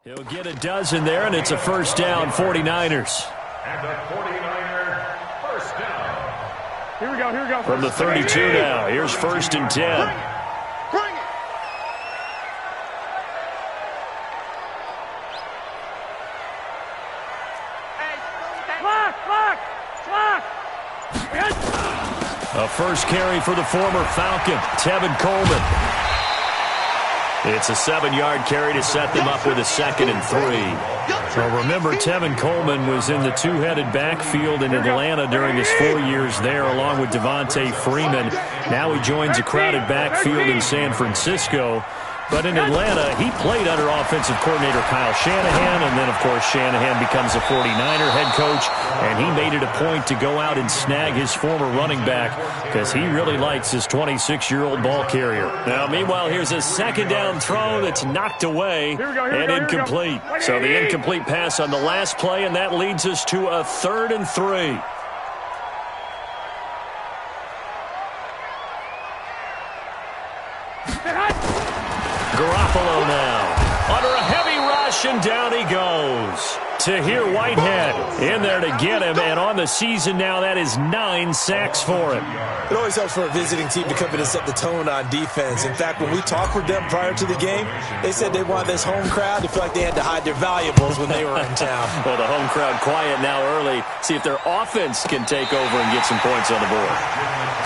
He'll get a dozen there, and it's a first down, 49ers. And the 49er first down. Here we go. From the 32 now, here's first and 10. Bring it. A first carry for the former Falcon, Tevin Coleman. It's a 7-yard carry to set them up with a 2nd and 3. Well, remember, Tevin Coleman was in the two-headed backfield in Atlanta during his 4 years there, along with Devontae Freeman. Now he joins a crowded backfield in San Francisco. But in Atlanta, he played under offensive coordinator Kyle Shanahan, and then, of course, Shanahan becomes a 49er head coach, and he made it a point to go out and snag his former running back because he really likes his 26-year-old ball carrier. Now, meanwhile, here's a second down throw that's knocked away and incomplete. So the incomplete pass on the last play, and that leads us to a 3rd and 3. Garoppolo now, under a heavy rush, and down he goes. Tahir Whitehead in there to get him, and on the season now, that is 9 sacks for him. It always helps for a visiting team to come in and set the tone on defense. In fact, when we talked with them prior to the game, they said they wanted this home crowd to feel like they had to hide their valuables when they were in town. Well, the home crowd quiet now early. See if their offense can take over and get some points on the board.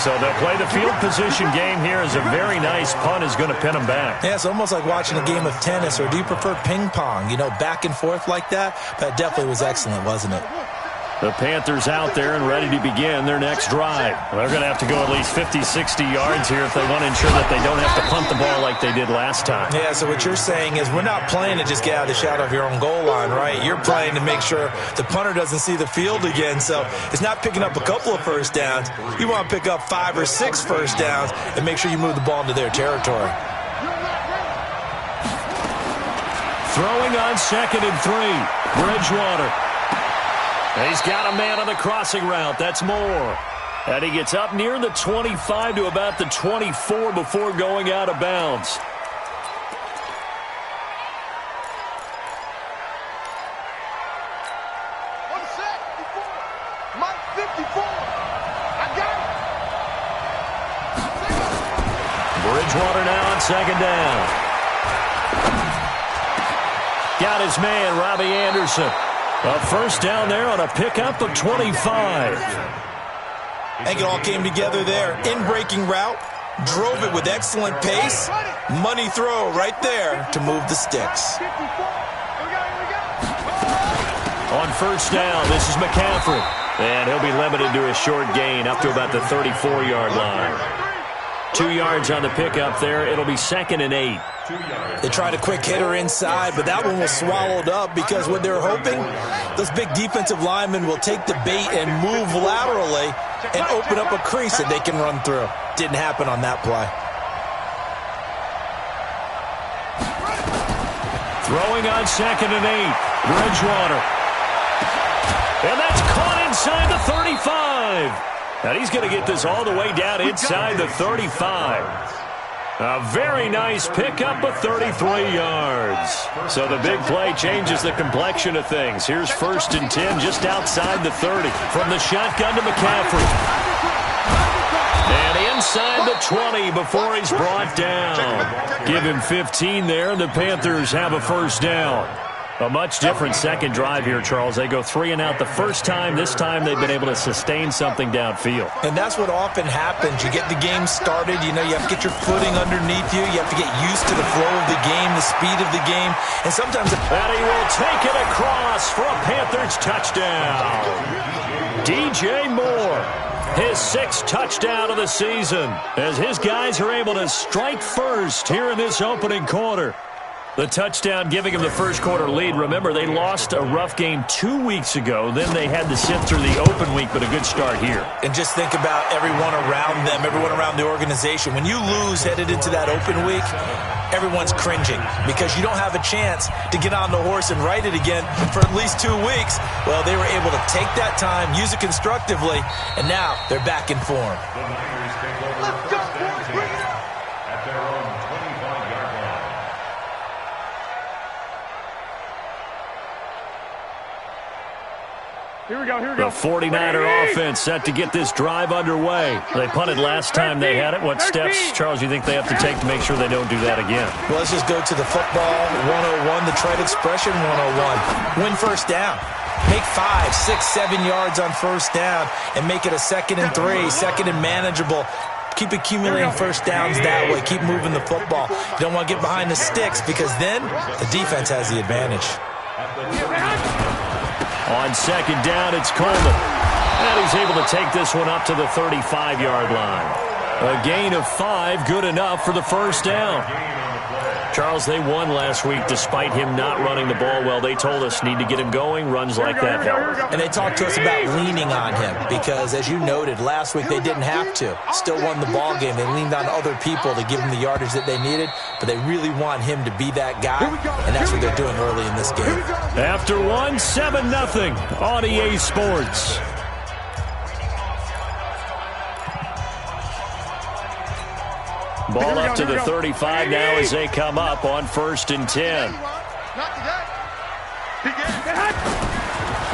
So they'll play the field position game here as a very nice punt is going to pin them back. Yeah, it's almost like watching a game of tennis, or do you prefer ping pong? You know, back and forth like that? That definitely was excellent, wasn't it? The Panthers out there and ready to begin their next drive. They're going to have to go at least 50, 60 yards here if they want to ensure that they don't have to punt the ball like they did last time. Yeah, so what you're saying is we're not playing to just get out of the shadow of your own goal line, right? You're playing to make sure the punter doesn't see the field again. So it's not picking up a couple of first downs. You want to pick up 5 or 6 first downs and make sure you move the ball into their territory. Throwing on 2nd and 3, Bridgewater. He's got a man on the crossing route. That's Moore. And he gets up near the 25 to about the 24 before going out of bounds. Bridgewater now on 2nd down. Got his man, Robbie Anderson. A first down there on a pickup of 25. I think it all came together there. In-breaking route, drove it with excellent pace. Money throw right there to move the sticks. On first down, this is McCaffrey. And he'll be limited to a short gain up to about the 34-yard line. 2 yards on the pickup there. It'll be 2nd and 8. They tried a quick hitter inside, but that one was swallowed up because what they're hoping, those big defensive linemen will take the bait and move laterally and open up a crease that they can run through. Didn't happen on that play. Throwing on 2nd and 8. Bridgewater. And that's caught inside the 35. And he's going to get this all the way down inside the 35. A very nice pickup of 33 yards. So the big play changes the complexion of things. Here's 1st and 10 just outside the 30. From the shotgun to McCaffrey. And inside the 20 before he's brought down. Give him 15 there, and the Panthers have a first down. A much different second drive here, Charles. They go 3 and out the first time. This time they've been able to sustain something downfield. And that's what often happens. You get the game started. You know, you have to get your footing underneath you. You have to get used to the flow of the game, the speed of the game. And sometimes... And he will take it across for a Panthers touchdown. DJ Moore, his 6th touchdown of the season, as his guys are able to strike first here in this opening quarter. The touchdown giving him the first quarter lead. Remember, they lost a rough game 2 weeks ago. Then they had to sit through the open week, but a good start here. And just think about everyone around them, everyone around the organization. When you lose headed into that open week, everyone's cringing because you don't have a chance to get on the horse and ride it again for at least 2 weeks. Well, they were able to take that time, use it constructively, and now they're back in form. Let's go, boys. Bring it up. At their own 25-yard line. Here we go, here we go. The 49er offense set to get this drive underway. They punted last time they had it. What steps, Charles, you think they have to take to make sure they don't do that again? Well, let's just go to the football 101, the trade expression 101. Win first down. Make 5, 6, 7 yards on first down and make it a 2nd and 3, 2nd and manageable. Keep accumulating first downs that way. Keep moving the football. You don't want to get behind the sticks because then the defense has the advantage. On 2nd down, it's Coleman. And he's able to take this one up to the 35-yard line. A gain of 5, good enough for the first down. Charles, they won last week despite him not running the ball well. They told us need to get him going. Runs like that help. And they talked to us about leaning on him because, as you noted, last week they didn't have to. Still won the ball game. They leaned on other people to give them the yardage that they needed, but they really want him to be that guy, and that's what they're doing early in this game. After one, 7-0 on EA Sports. Ball up to the 35 now as they come up on 1st and 10.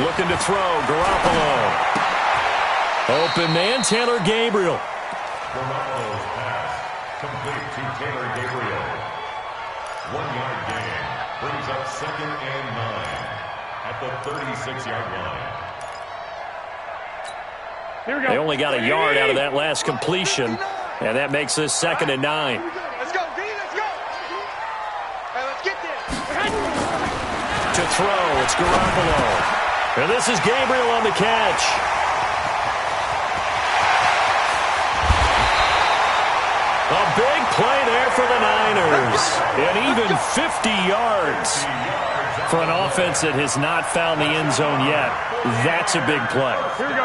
Looking to throw, Garoppolo. Open man, Taylor Gabriel. Garoppolo's pass complete to Taylor Gabriel. 1-yard gain brings up 2nd and 9 at the 36-yard line. Here we go. They only got a yard out of that last completion, and that makes this 2nd and 9. Let's go, D, let's go. Hey, let's get there. To throw, it's Garoppolo. And this is Gabriel on the catch. A big play there for the Niners. And even 50 yards for an offense that has not found the end zone yet. That's a big play.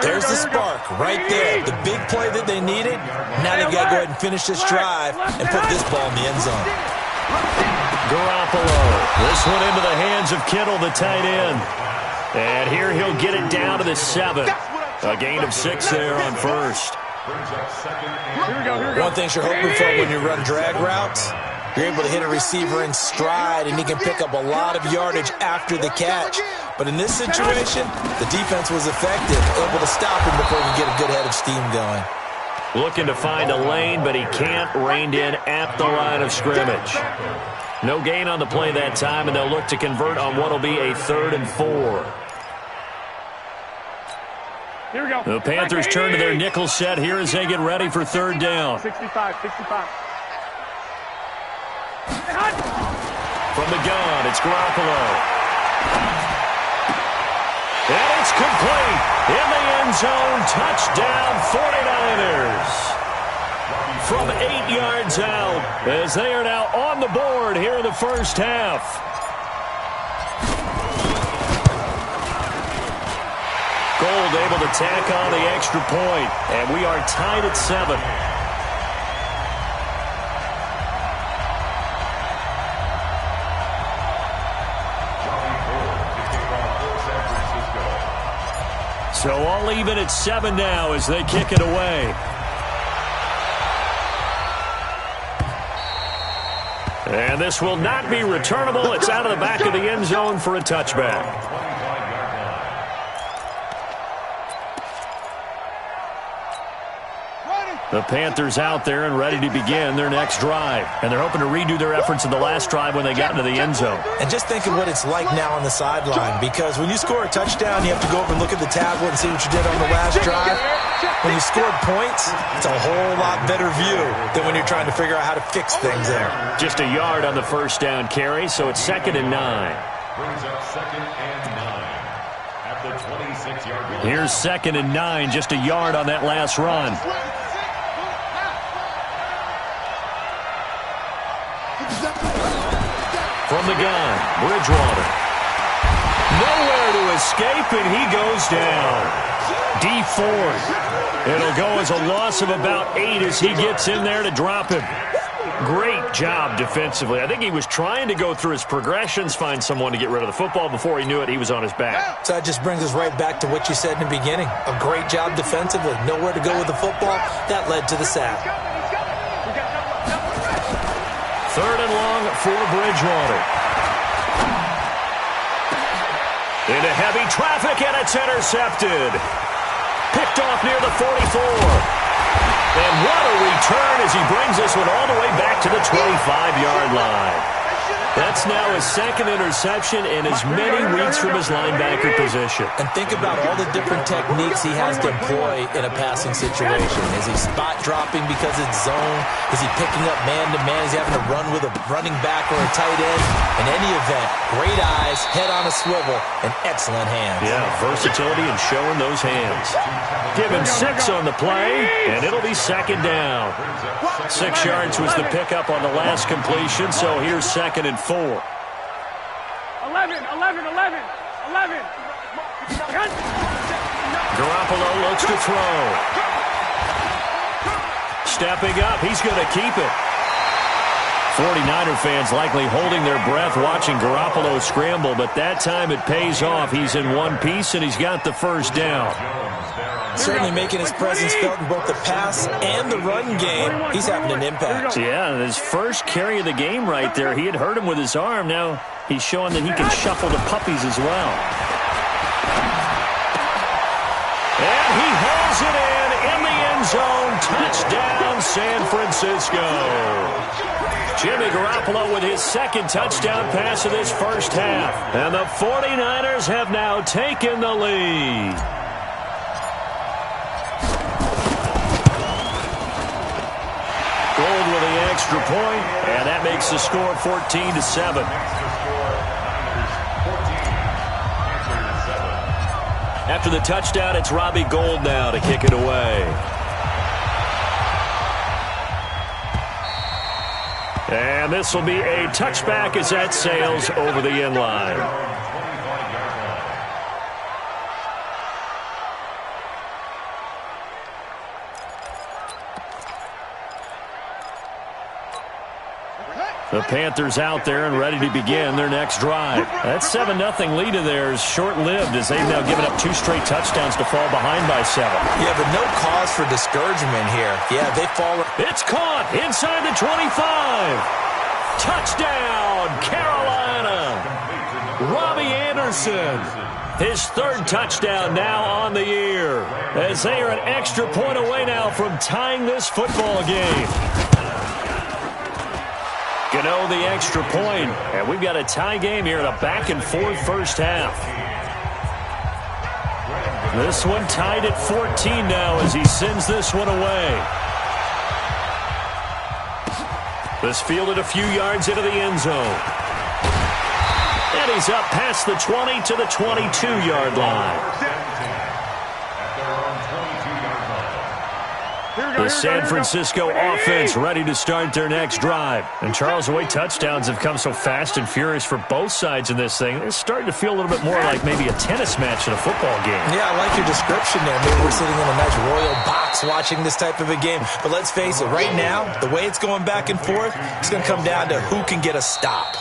There's the spark right there. The big play that they needed. Now they've got to go ahead and finish this drive and put this ball in the end zone. Garoppolo. This one into the hands of Kittle, the tight end. And here he'll get it down to the 7. A gain of 6 there on first. One thing you're hoping for when you run drag routes, you're able to hit a receiver in stride, and he can pick up a lot of yardage after the catch. But in this situation, the defense was effective, able to stop him before he can get a good head of steam going. Looking to find a lane, but he can't. Reined in at the line of scrimmage. No gain on the play that time, and they'll look to convert on what will be a 3rd and 4. Here we go. The Panthers turn to their nickel set here as they get ready for 3rd down. 65. From the gun, it's Garoppolo. And it's complete. In the end zone, touchdown 49ers. From 8 yards out as they are now on the board here in the first half. Gold able to tack on the extra point, and we are tied at 7. So all even at 7 now as they kick it away. And this will not be returnable. It's out of the back of the end zone for a touchback. The Panthers out there and ready to begin their next drive. And they're hoping to redo their efforts in the last drive when they got into the end zone. And just think of what it's like now on the sideline, because when you score a touchdown, you have to go over and look at the tablet and see what you did on the last drive. When you scored points, it's a whole lot better view than when you're trying to figure out how to fix things there. Just a yard on the first down carry, so it's 2nd and 9. Brings up 2nd and 9 at the 26-yard line. Here's 2nd and 9, just a yard on that last run. From the gun, Bridgewater. Nowhere to escape, and he goes down. D Ford. It'll go as a loss of about 8 as he gets in there to drop him. Great job defensively. I think he was trying to go through his progressions, find someone to get rid of the football. Before he knew it, he was on his back. So that just brings us right back to what you said in the beginning. A great job defensively. Nowhere to go with the football. That led to the sack. 3rd and long for Bridgewater. Into heavy traffic, and it's intercepted. Picked off near the 44. And what a return as he brings this one all the way back to the 25-yard line. That's now his second interception in as many weeks from his linebacker position. And think about all the different techniques he has to employ in a passing situation. Is he spot dropping because it's zone? Is he picking up man-to-man? Is he having to run with a running back or a tight end? In any event, great eyes, head on a swivel, and excellent hands. Yeah, versatility and showing those hands. Give him 6 on the play, and it'll be second down. 6 yards was the pickup on the last completion, so here's second and 4. 11. Garoppolo looks to throw. Stepping up, he's going to keep it. 49er fans likely holding their breath watching Garoppolo scramble, but that time it pays off. He's in one piece, and he's got the first down. Certainly making his presence felt in both the pass and the run game. He's having an impact. Yeah, his first carry of the game right there. He had hurt him with his arm. Now he's showing that he can shuffle the puppies as well. And he hauls it in the end zone. Touchdown, San Francisco. Jimmy Garoppolo with his second touchdown pass of this first half. And the 49ers have now taken the lead. Gold with the extra point, and that makes the score 14-7. After the touchdown, it's Robbie Gould now to kick it away. And this will be a touchback as that sails over the end line. The Panthers out there and ready to begin their next drive. That 7-0 lead of theirs short-lived as they've now given up 2 straight touchdowns to fall behind by 7. Yeah, but no cause for discouragement here. Yeah, they fall. It's caught inside the 25. Touchdown, Carolina. Robbie Anderson. His 3rd touchdown now on the year. As they are an extra point away now from tying this football game. Gano the extra point, and we've got a tie game here in a back-and-forth first half. This one tied at 14 now as he sends this one away. This fielded a few yards into the end zone. And he's up past the 20 to the 22-yard line. The San Francisco offense ready to start their next drive. And Charles, the way touchdowns have come so fast and furious for both sides in this thing, it's starting to feel a little bit more like maybe a tennis match in a football game. Yeah, I like your description there. Maybe we're sitting in a nice royal box watching this type of a game. But let's face it, right now, the way it's going back and forth, it's going to come down to who can get a stop.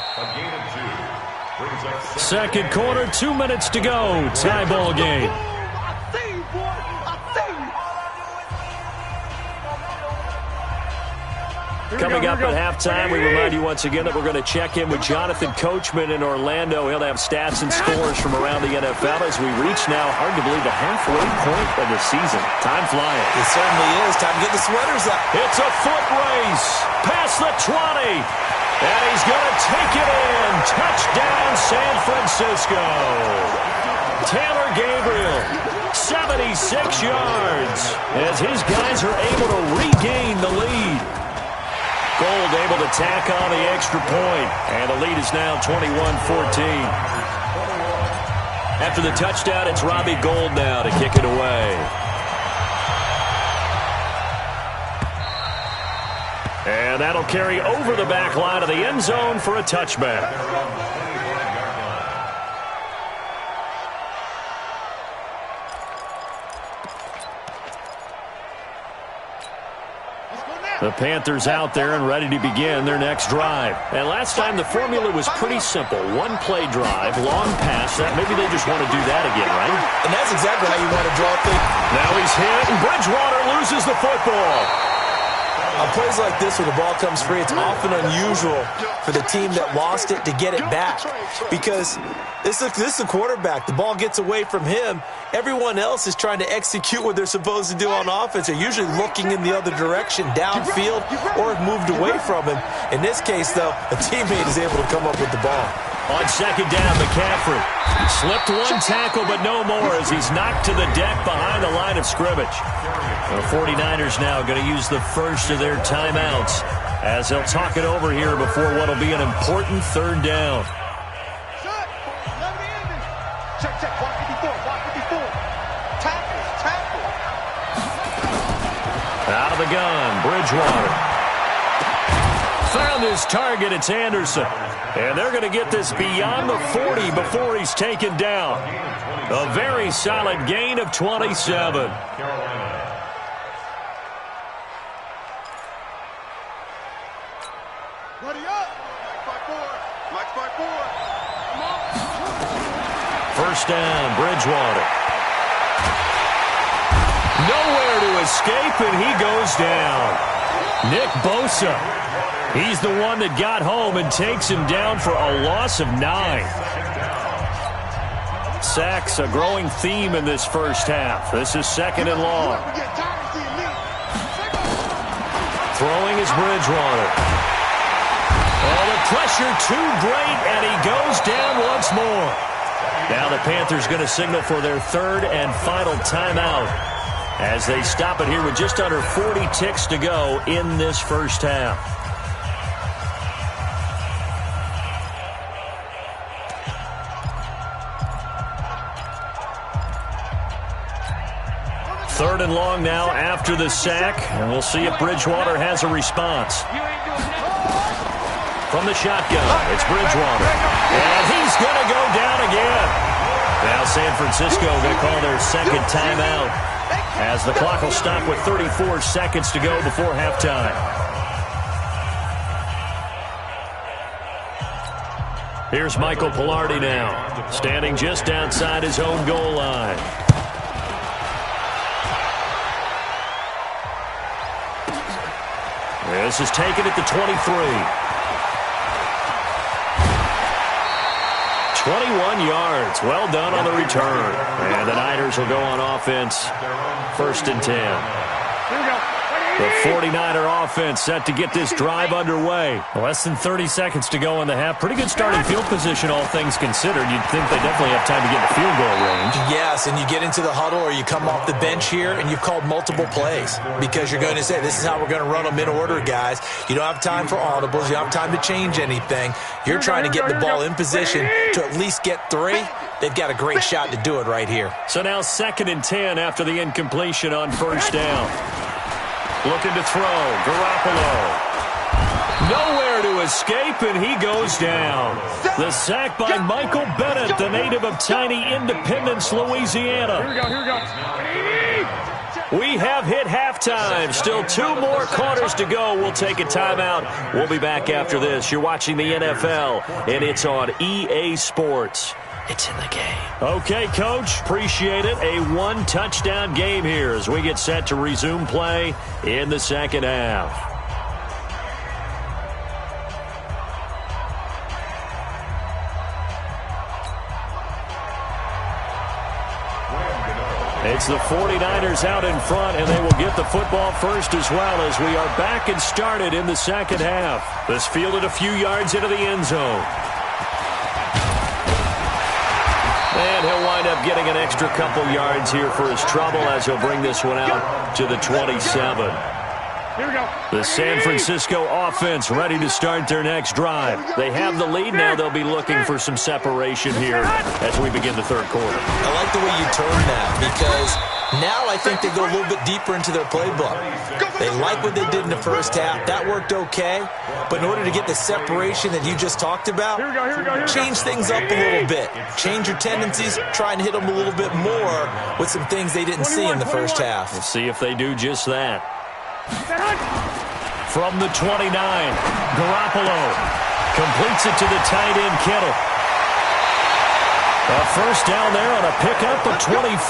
Second quarter, 2 minutes to go. Tie ball game. Coming up at halftime, we remind you once again that we're going to check in with Jonathan Coachman in Orlando. He'll have stats and scores from around the NFL as we reach now, hard to believe, the halfway point of the season. Time flying. It certainly is. Time to get the sweaters up. It's a foot race past the 20. And he's going to take it in. Touchdown, San Francisco. Taylor Gabriel, 76 yards, as his guys are able to regain the lead. Gould able to tack on the extra point, and the lead is now 21-14. After the touchdown, it's Robbie Gould now to kick it away. And that'll carry over the back line of the end zone for a touchback. The Panthers out there and ready to begin their next drive. And last time the formula was pretty simple. One play drive, long pass. Maybe they just want to do that again, right? And that's exactly how you want to draw things. Now he's hit, and Bridgewater loses the football. on plays like this where the ball comes free, it's often unusual for the team that lost it to get it back because this is the quarterback. The ball gets away from him. Everyone else is trying to execute what they're supposed to do on offense. They're usually looking in the other direction, downfield, or have moved away from him. In this case, though, a teammate is able to come up with the ball. On second down, McCaffrey slipped one tackle, but no more as he's knocked to the deck behind the line of scrimmage. The 49ers now going to use the first of their timeouts as they'll talk it over here before what will be an important third down. Check, 154. Tackle. Out of the gun, Bridgewater. Found his target, it's Anderson. And they're going to get this beyond the 40 before he's taken down. A very solid gain of 27. First down, Bridgewater. Nowhere to escape, and he goes down. Nick Bosa. He's the one that got home and takes him down for a loss of 9. Sacks, a growing theme in this first half. This is second and long. Throwing is Bridgewater. Oh, the pressure too great, and he goes down once more. Now the Panthers going to signal for their third and final timeout as they stop it here with just under 40 ticks to go in this first half. Third and long now after the sack, and we'll see if Bridgewater has a response. From the shotgun, it's Bridgewater. And he's going to go down again. Now San Francisco going to call their second timeout as the clock will stop with 34 seconds to go before halftime. Here's Michael Pilardi now, standing just outside his own goal line. This is taken at the 23. 21 yards. Well done on the return. And the Niners will go on offense. First and 10. Here we go. The 49er offense set to get this drive underway. Less than 30 seconds to go in the half. Pretty good starting field position, all things considered. You'd think they definitely have time to get in the field goal range. Yes, and you get into the huddle or you come off the bench here and you've called multiple plays because you're going to say, this is how we're going to run them in order, guys. You don't have time for audibles. You don't have time to change anything. You're trying to get the ball in position to at least get 3. They've got a great shot to do it right here. So now second and 10 after the incompletion on first down. Looking to throw, Garoppolo. Nowhere to escape, and he goes down. The sack by Michael Bennett, the native of tiny Independence, Louisiana. We have hit halftime. Still 2 more quarters to go. We'll take a timeout. We'll be back after this. You're watching the NFL, and it's on EA Sports. It's in the game. Okay, Coach. Appreciate it. A 1-touchdown game here as we get set to resume play in the second half. It's the 49ers out in front, and they will get the football first as well as we are back and started in the second half. This fielded a few yards into the end zone. And he'll wind up getting an extra couple yards here for his trouble as he'll bring this one out to the 27. Here we go. The San Francisco offense ready to start their next drive. They have the lead now. They'll be looking for some separation here as we begin the third quarter. I like the way you turn that because now I think they go a little bit deeper into their playbook. They like what they did in the first half. That worked okay. But in order to get the separation that you just talked about, change things up a little bit. Change your tendencies. Try and hit them a little bit more with some things they didn't see in the first half. We'll see if they do just that. From the 29, Garoppolo completes it to the tight end, Kittle. A first down there on a pickup of 25.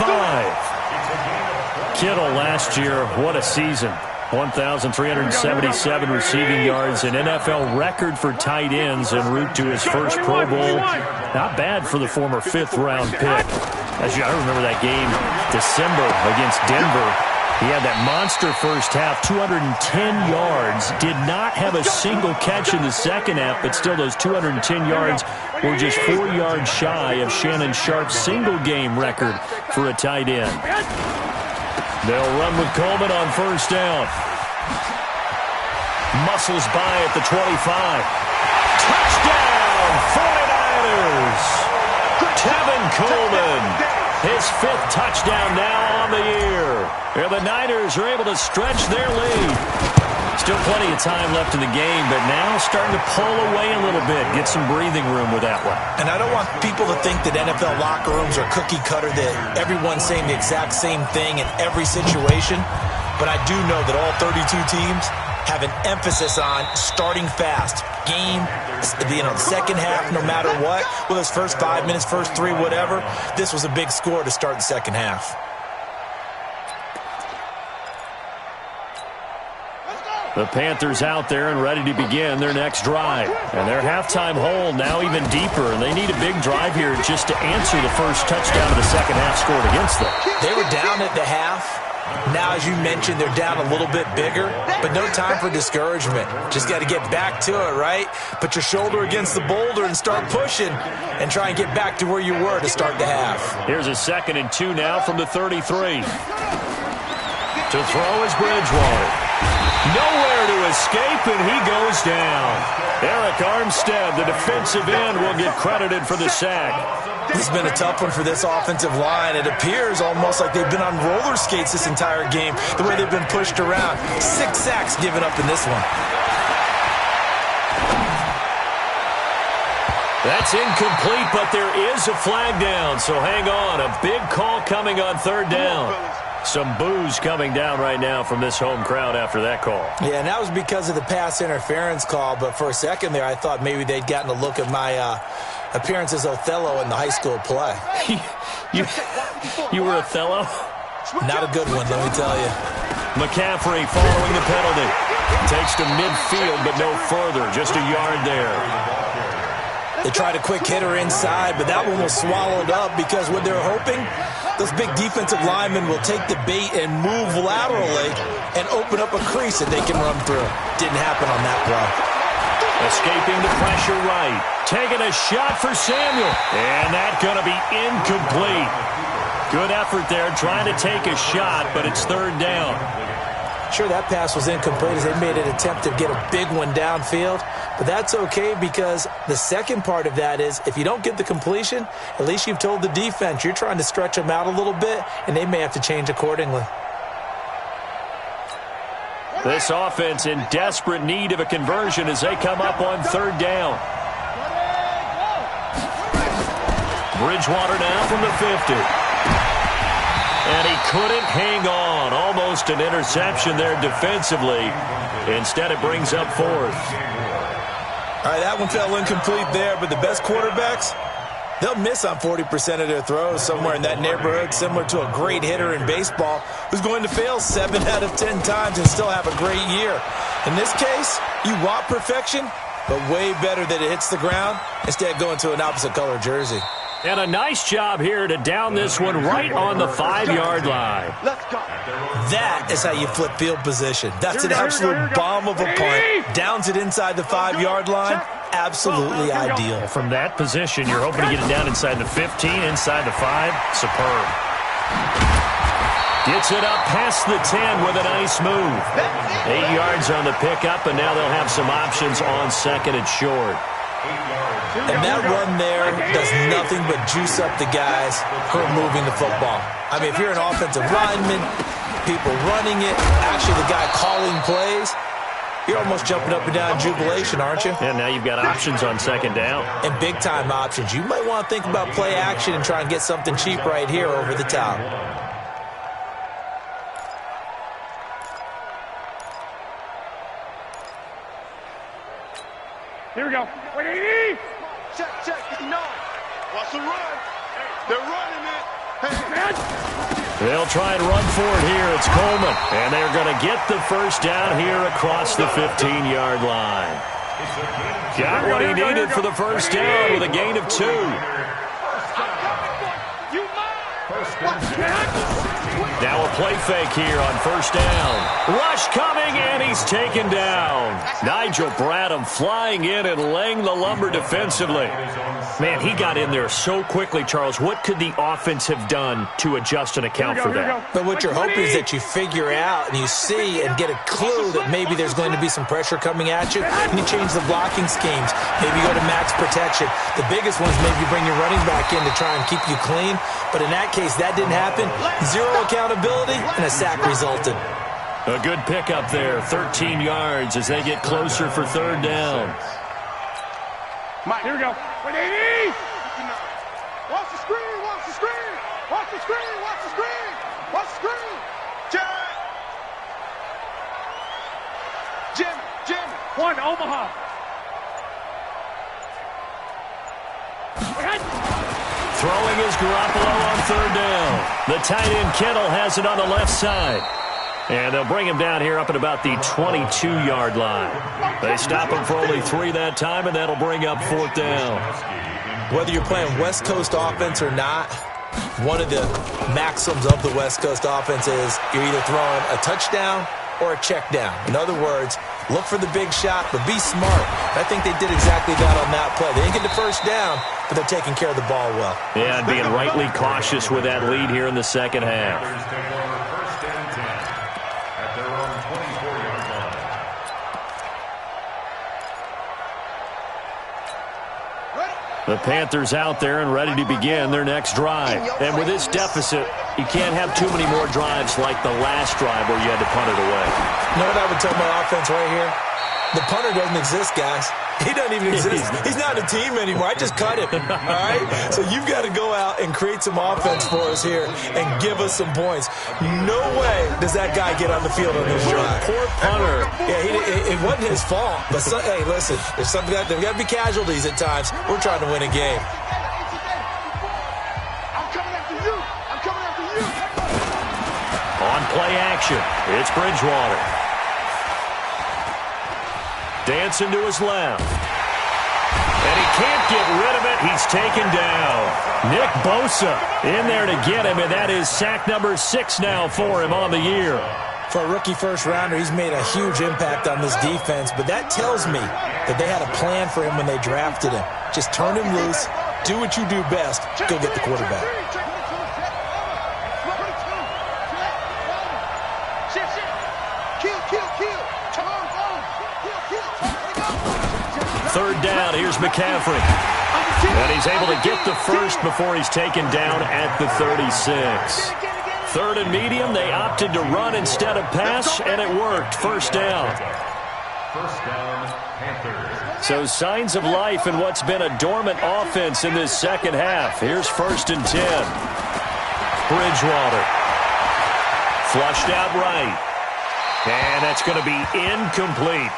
Kittle last year, what a season. 1,377 receiving yards, an NFL record for tight ends en route to his first Pro Bowl. Not bad for the former fifth-round pick. I remember that game, December against Denver. He had that monster first half, 210 yards. Did not have a single catch in the second half, but still those 210 yards were just 4 yards shy of Shannon Sharp's single-game record for a tight end. They'll run with Coleman on first down. Muscles by at the 25. Touchdown, 49ers! Tevin Coleman, his 5th touchdown now on the year. Here the Niners are able to stretch their lead. Still plenty of time left in the game, but now starting to pull away a little bit, get some breathing room with that one. And I don't want people to think that NFL locker rooms are cookie cutter, that everyone's saying the exact same thing in every situation. But I do know that all 32 teams have an emphasis on starting fast. Game, the second half, no matter what. Well, those first 5 minutes, first 3, whatever. This was a big score to start the second half. The Panthers out there and ready to begin their next drive. And their halftime hole now even deeper. And they need a big drive here just to answer the first touchdown of the second half scored against them. They were down at the half. Now, as you mentioned, they're down a little bit bigger, but no time for discouragement. Just got to get back to it, right? Put your shoulder against the boulder and start pushing and try and get back to where you were to start the half. Here's a 2nd and 2 now from the 33. To throw is Bridgewater. Nowhere to escape, and he goes down. Eric Armstead, the defensive end, will get credited for the sack. This has been a tough one for this offensive line. It appears almost like they've been on roller skates this entire game, the way they've been pushed around. 6 sacks given up in this one. That's incomplete, but there is a flag down, so hang on. A big call coming on 3rd down. Some boos coming down right now from this home crowd after that call. Yeah, and that was because of the pass interference call, but for a second there I thought maybe they'd gotten a look at my appearance as Othello in the high school play. You were Othello? Not a good one, let me tell you. McCaffrey following the penalty. Takes to midfield, but no further. Just a yard there. They tried a quick hitter inside, but that one was swallowed up because what they're hoping, those big defensive linemen will take the bait and move laterally and open up a crease that they can run through. Didn't happen on that play. Escaping the pressure right. Taking a shot for Samuel. And that's going to be incomplete. Good effort there trying to take a shot, but it's 3rd down. Sure, that pass was incomplete as they made an attempt to get a big one downfield. But that's okay because the second part of that is if you don't get the completion, at least you've told the defense you're trying to stretch them out a little bit, and they may have to change accordingly. This offense in desperate need of a conversion as they come up on 3rd down. Bridgewater now from the 50. And he couldn't hang on. Almost an interception there defensively. Instead, it brings up 4th. All right, that one fell incomplete there, but the best quarterbacks, they'll miss on 40% of their throws somewhere in that neighborhood, similar to a great hitter in baseball who's going to fail 7 out of 10 times and still have a great year. In this case, you want perfection, but way better that it hits the ground instead of going to an opposite color jersey. And a nice job here to down this one right on the 5-yard line. Let's go. That is how you flip field position. That's an absolute bomb of a punt. Downs it inside the 5-yard line. Absolutely ideal. From that position, you're hoping to get it down inside the 15, inside the 5. Superb. Gets it up past the 10 with a nice move. 8 yards on the pickup, and now they'll have some options on 2nd and short. And that run there does nothing but juice up the guys who are moving the football. I mean, if you're an offensive lineman, people running it, actually the guy calling plays, you're almost jumping up and down in jubilation, aren't you? And now you've got options on 2nd down. And big-time options. You might want to think about play action and try and get something cheap right here over the top. Here we go. Wait. Check. 9. Watch the run. They're running it. Hey. They'll try and run for it here. It's Coleman. And they're going to get the first down here across the 15-yard line. Got what he needed for the first down with a gain of 2. Now a play fake here on first down. Rush coming, and he's taken down. Nigel Bradham flying in and laying the lumber defensively. Man, he got in there so quickly, Charles. What could the offense have done to adjust and account for that? But what you're hoping is that you figure out and you see and get a clue that maybe there's going to be some pressure coming at you, and you change the blocking schemes. Maybe you go to max protection. The biggest one is maybe you bring your running back in to try and keep you clean. But in that case, that didn't happen. Zero accountability, and a sack resulted. A good pickup there, 13 yards as they get closer for third down. Mike, here we go. Watch the screen, watch the screen. Watch the screen, watch the screen. Watch the screen. Jim. 1, Omaha. Throwing is Garoppolo on third down. The tight end Kittle has it on the left side. And they'll bring him down here up at about the 22-yard line. They stop him for only 3 that time, and that'll bring up fourth down. Whether you're playing West Coast offense or not, one of the maxims of the West Coast offense is you're either throwing a touchdown or a check down. In other words, look for the big shot, but be smart. I think they did exactly that on that play. They didn't get the first down, but they're taking care of the ball well. Yeah, and being rightly cautious with that lead here in the second half. The Panthers out there and ready to begin their next drive. And with this deficit, you can't have too many more drives like the last drive where you had to punt it away. You know what I would tell my offense right here? The punter doesn't exist, guys. He doesn't even exist. He's not a team anymore. I just cut him, all right? So you've got to go out and create some offense for us here and give us some points. No way does that guy get on the field on this drive. Poor punter. Yeah, it wasn't his fault. But, hey, listen, there's got to be casualties at times. We're trying to win a game. I'm coming after you. I'm coming after you. On play action, it's Bridgewater. Dancing to his left. And he can't get rid of it. He's taken down. Nick Bosa in there to get him, and that is sack number 6 now for him on the year. For a rookie first-rounder, he's made a huge impact on this defense, but that tells me that they had a plan for him when they drafted him. Just turn him loose, do what you do best, go get the quarterback. Third down, here's McCaffrey. And he's able to get the first before he's taken down at the 36. Third and medium, they opted to run instead of pass, and it worked. First down. First down, Panthers. So signs of life in what's been a dormant offense in this second half. Here's 1st and 10. Bridgewater. Flushed out right. And that's going to be incomplete.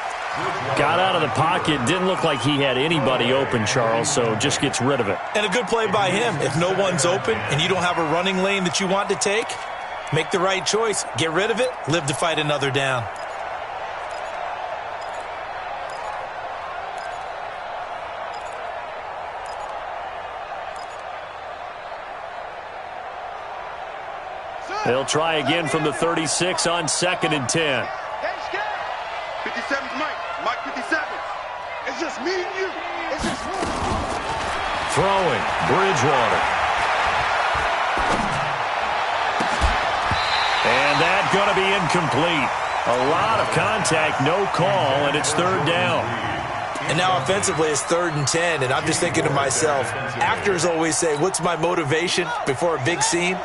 Got out of the pocket. Didn't look like he had anybody open, Charles, so just gets rid of it. And a good play by him. If no one's open and you don't have a running lane that you want to take, make the right choice. Get rid of it. Live to fight another down. They'll try again from the 36 on 2nd and 10. 57's Mike. Mike 57. It's just me and you. It's just me. Throwing. Bridgewater. And that's going to be incomplete. A lot of contact, no call, and it's third down. And now offensively it's 3rd and 10, and I'm just thinking to myself, actors always say, what's my motivation before a big scene?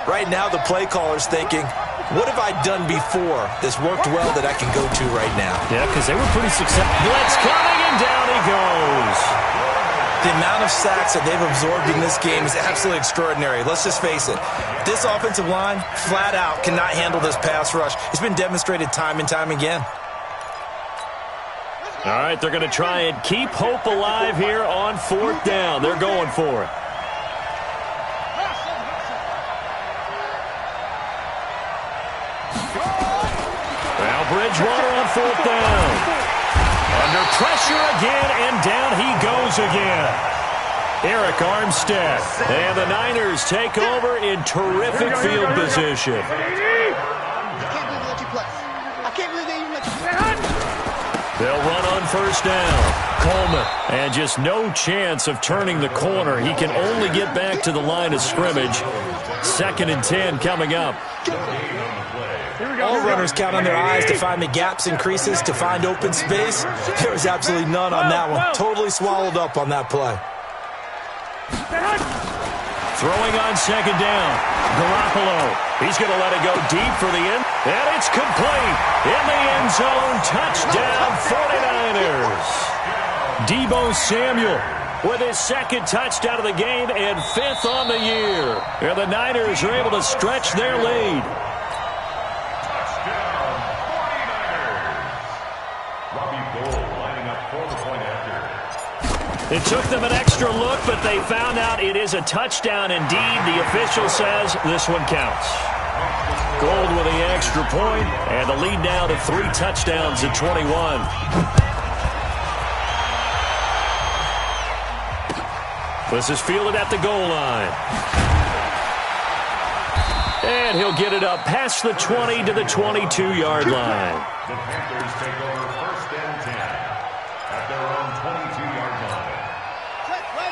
Right now the play caller's thinking, what have I done before that's worked well that I can go to right now? Yeah, because they were pretty successful. Blitz coming, and down he goes. The amount of sacks that they've absorbed in this game is absolutely extraordinary. Let's just face it. This offensive line, flat out, cannot handle this pass rush. It's been demonstrated time and time again. All right, they're going to try and keep hope alive here on 4th down. They're going for it. Bridgewater on 4th down. Under pressure again, and down he goes again. Eric Armstead. And the Niners take over in terrific field position. I can't believe they let you play. I can't believe they even let you play. They'll run on 1st down. Coleman, and just no chance of turning the corner. He can only get back to the line of scrimmage. 2nd and 10 coming up. All runners count on their eyes to find the gaps and creases, to find open space. There was absolutely none on that one. Totally swallowed up on that play. Throwing on 2nd down. Garoppolo. He's going to let it go deep for the end. And it's complete. In the end zone. Touchdown 49ers. Deebo Samuel with his 2nd touchdown of the game and 5th on the year. And the Niners are able to stretch their lead. It took them an extra look, but they found out it is a touchdown indeed. The official says this one counts. Gold with the extra point, and the lead now to 3 touchdowns at 21. This is fielded at the goal line. And he'll get it up past the 20 to the 22-yard line. The Panthers take over 1st and 10 at their own 22-yard line.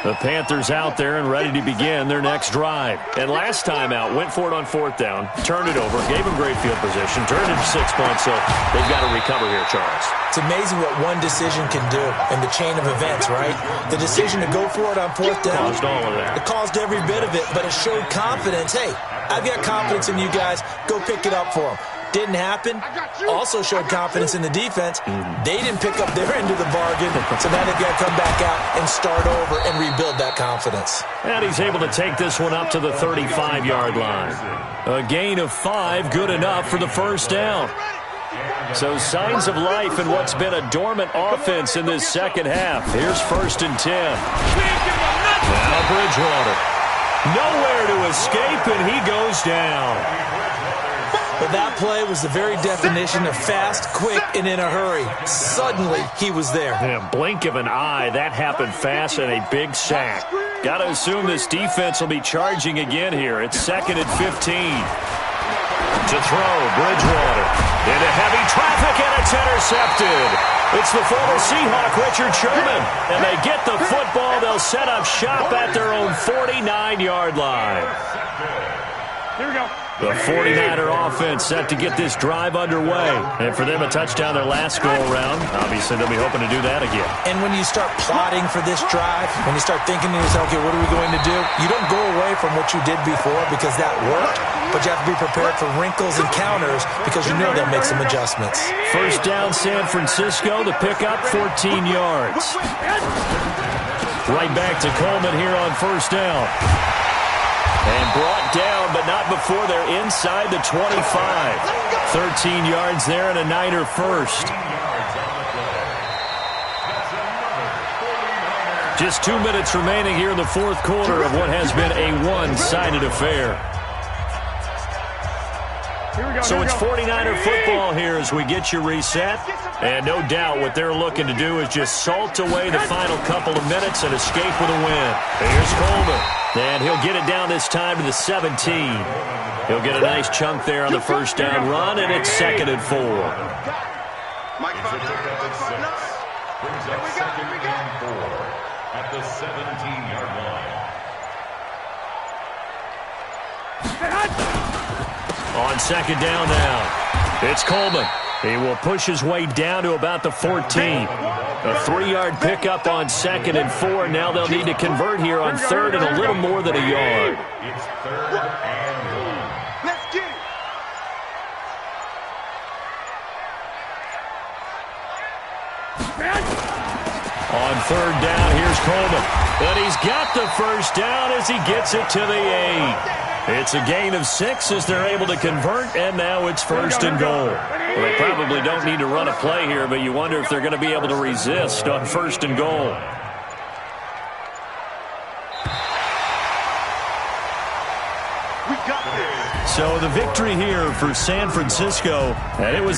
The Panthers out there and ready to begin their next drive. And last time out, went for it on 4th down, turned it over, gave them great field position, turned it to 6 points, so they've got to recover here, Charles. It's amazing what one decision can do in the chain of events, right? The decision to go for it on 4th down. Caused all of that. It caused every bit of it, but it showed confidence. Hey, I've got confidence in you guys. Go pick it up for them. Didn't happen. Also showed confidence in the defense. They didn't pick up their end of the bargain, so now they've got to come back out and start over and rebuild that confidence. And he's able to take this one up to the 35-yard line. A gain of 5, good enough for the 1st down. So signs of life in what's been a dormant offense in this 2nd half. Here's 1st and 10. Now Bridgewater. Nowhere to escape, and he goes down. But that play was the very definition of fast, quick, and in a hurry. Suddenly, he was there. In a blink of an eye, that happened fast and a big sack. Got to assume this defense will be charging again here. It's 2nd and 15. To throw, Bridgewater. Into heavy traffic, and it's intercepted. It's the former Seahawk, Richard Sherman. And they get the football. They'll set up shop at their own 49-yard line. Here we go. The 49er offense set to get this drive underway. And for them, a touchdown their last go-around. Obviously, they'll be hoping to do that again. And when you start plotting for this drive, when you start thinking to yourself, okay, what are we going to do? You don't go away from what you did before because that worked, but you have to be prepared for wrinkles and counters because you know they'll make some adjustments. 1st down, San Francisco. The pickup, 14 yards. Right back to Coleman here on 1st down. And brought down, but not before they're inside the 25. 13 yards there and a Niner first. Just 2 minutes remaining here in the 4th quarter of what has been a one-sided affair. So it's 49er football here as we get you reset. And no doubt what they're looking to do is just salt away the final couple of minutes and escape with a win. Here's Coleman. And he'll get it down this time to the 17. He'll get a nice chunk there on the 1st down run, and it's 2nd and 4. Mike brings up 2nd and 4 at the 17-yard line. On 2nd down now, it's Coleman. He will push his way down to about the 14. A 3-yard pickup on 2nd and 4. Now they'll need to convert here on 3rd and a little more than a yard. It's 3rd and 1. Let's get it. On 3rd down, here's Coleman. And he's got the 1st down as he gets it to the 8. It's a gain of 6 as they're able to convert, and now it's 1st and goal. Well, they probably don't need to run a play here, but you wonder if they're going to be able to resist on 1st and goal. So the victory here for San Francisco, and it was